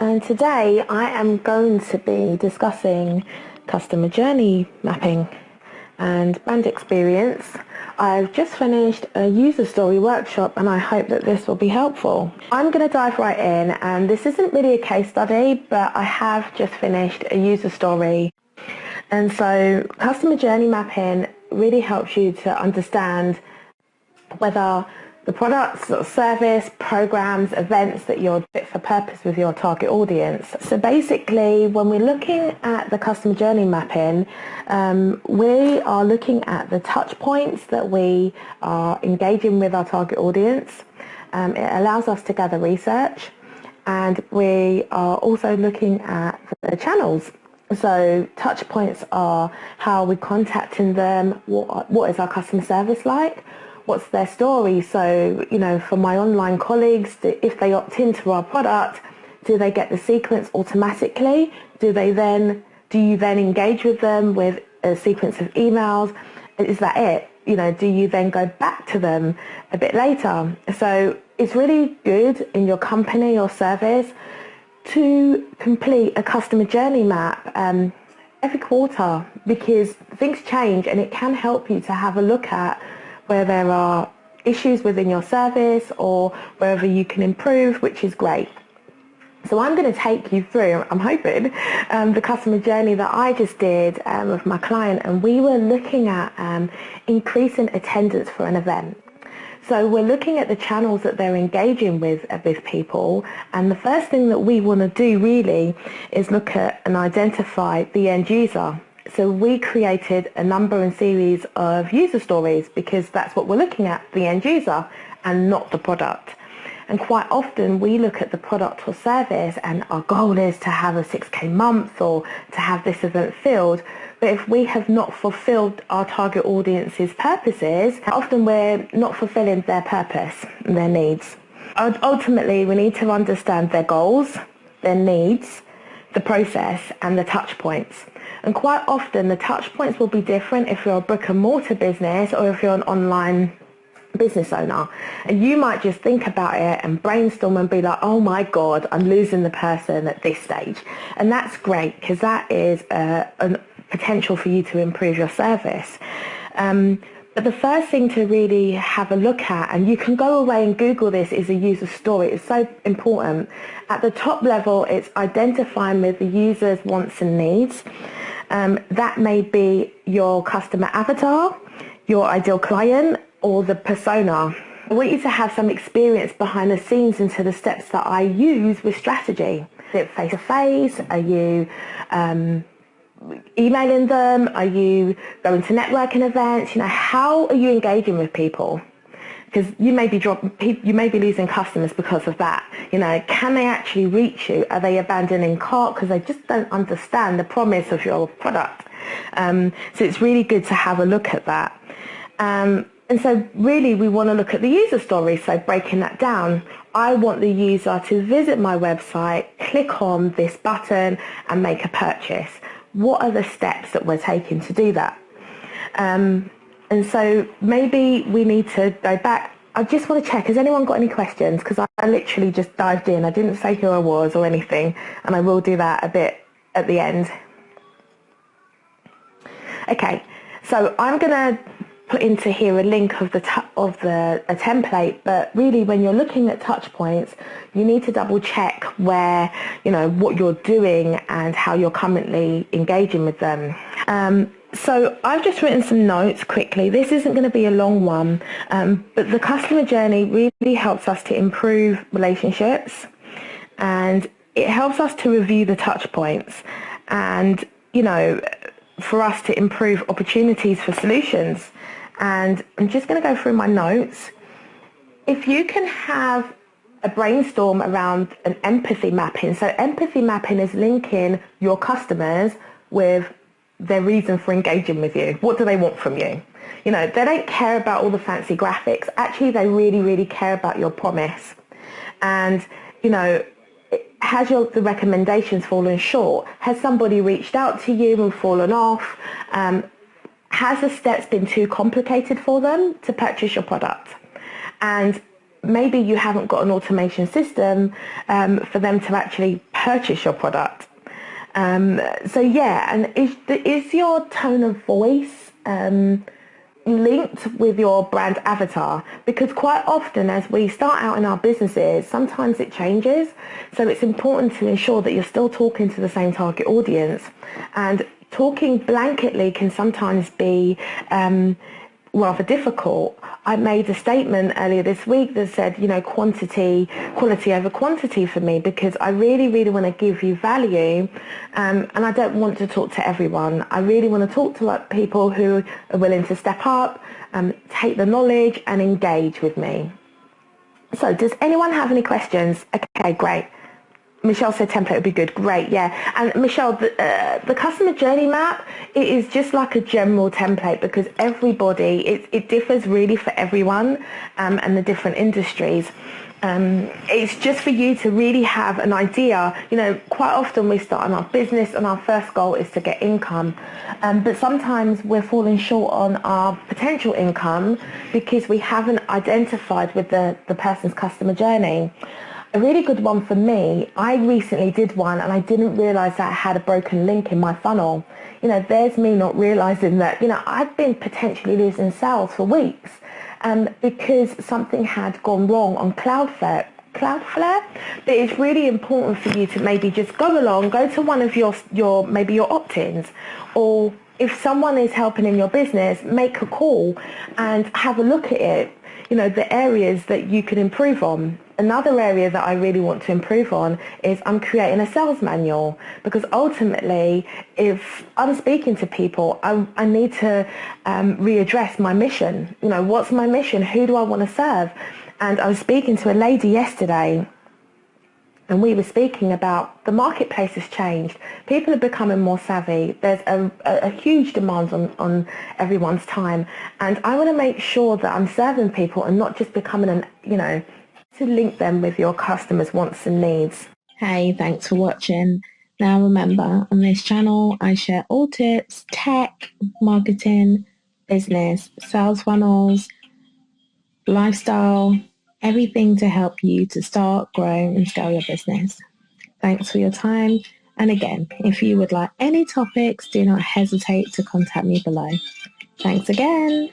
And today I am going to be discussing customer journey mapping and brand experience. I've just finished a user story workshop and I hope that this will be helpful. I'm going to dive right in, and this isn't really a case study, but I have just finished a user story. And so customer journey mapping really helps you to understand whether the products or service, programs, events that you're fit for purpose with your target audience. So basically, when we're looking at the customer journey mapping, we are looking at the touch points that we are engaging with our target audience. It allows us to gather research, and we are also looking at the channels. So touch points are how we're contacting them, what is our customer service like, what's their story. So, for my online colleagues, if they opt into our product, do they get the sequence automatically? Do you then engage with them with a sequence of emails? Is that it? Do you then go back to them a bit later? So it's really good in your company or service to complete a customer journey map every quarter, because things change and it can help you to have a look at where there are issues within your service or wherever you can improve, which is great. So I'm going to take you through, I'm hoping, the customer journey that I just did with my client, and we were looking at increasing attendance for an event. So we're looking at the channels that they're engaging with people, and the first thing that we want to do really is look at and identify the end user. So we created a number and series of user stories because that's what we're looking at, the end user, and not the product. And quite often we look at the product or service and our goal is to have a 6K month or to have this event filled. But if we have not fulfilled our target audience's purposes, often we're not fulfilling their purpose and their needs. Ultimately, we need to understand their goals, their needs, the process, and the touch points. And quite often the touch points will be different if you're a brick and mortar business or if you're an online business owner. And you might just think about it and brainstorm and be like, oh my God, I'm losing the person at this stage. And that's great because that is a potential for you to improve your service. But the first thing to really have a look at, and you can go away and Google this, is a user story. It's so important. At the top level, it's identifying with the user's wants and needs. That may be your customer avatar, your ideal client, or the persona. I want you to have some experience behind the scenes into the steps that I use with strategy. Is it face-to-face? Are you emailing them? Are you going to networking events? How are you engaging with people? Because you may be losing customers because of that. Can they actually reach you? Are they abandoning cart because they just don't understand the promise of your product? So it's really good to have a look at that. And so really we want to look at the user story. So breaking that down, I want the user to visit my website, click on this button and make a purchase. What are the steps that we're taking to do that? And so maybe we need to go back. I just want to check, has anyone got any questions? Because I literally just dived in. I didn't say who I was or anything, and I will do that a bit at the end. Okay, so I'm going to put into here a link of a template, but really when you're looking at touch points, you need to double check where, what you're doing and how you're currently engaging with them. So I've just written some notes quickly. This isn't going to be a long one, but the customer journey really helps us to improve relationships, and it helps us to review the touch points and, for us to improve opportunities for solutions. And I'm just going to go through my notes. If you can have a brainstorm around an empathy mapping. So empathy mapping is linking your customers with their reason for engaging with you. What do they want from you? They don't care about all the fancy graphics. Actually, they really, really care about your promise. And, has the recommendations fallen short? Has somebody reached out to you and fallen off? Has the steps been too complicated for them to purchase your product? And maybe you haven't got an automation system for them to actually purchase your product. So yeah, and is your tone of voice linked with your brand avatar? Because quite often as we start out in our businesses, sometimes it changes. So it's important to ensure that you're still talking to the same target audience, and talking blanketly can sometimes be rather difficult. I made a statement earlier this week that said, quality over quantity for me, because I really, really want to give you value, and I don't want to talk to everyone. I really want to talk to people who are willing to step up, take the knowledge and engage with me. So does anyone have any questions? Okay, great. Michelle said template would be good. Great, yeah. And Michelle, the customer journey map, it is just like a general template, because everybody, it differs really for everyone and the different industries. It's just for you to really have an idea. Quite often we start on our business and our first goal is to get income. But sometimes we're falling short on our potential income because we haven't identified with the person's customer journey. A really good one for me, I recently did one and I didn't realise that I had a broken link in my funnel. There's me not realising that, I've been potentially losing sales for weeks because something had gone wrong on Cloudflare. But it's really important for you to maybe just go to one of your maybe your opt-ins, or if someone is helping in your business, make a call and have a look at it, the areas that you can improve on. Another area that I really want to improve on is I'm creating a sales manual, because ultimately if I'm speaking to people, I need to readdress my mission. What's my mission? Who do I want to serve? And I was speaking to a lady yesterday, and we were speaking about the marketplace has changed. People are becoming more savvy. There's a huge demand on everyone's time. And I want to make sure that I'm serving people and not just becoming to link them with your customers' wants and needs. Hey, thanks for watching. Now remember, on this channel, I share all tips, tech, marketing, business, sales funnels, lifestyle, everything to help you to start, grow and scale your business. Thanks for your time. And again, if you would like any topics, do not hesitate to contact me below. Thanks again.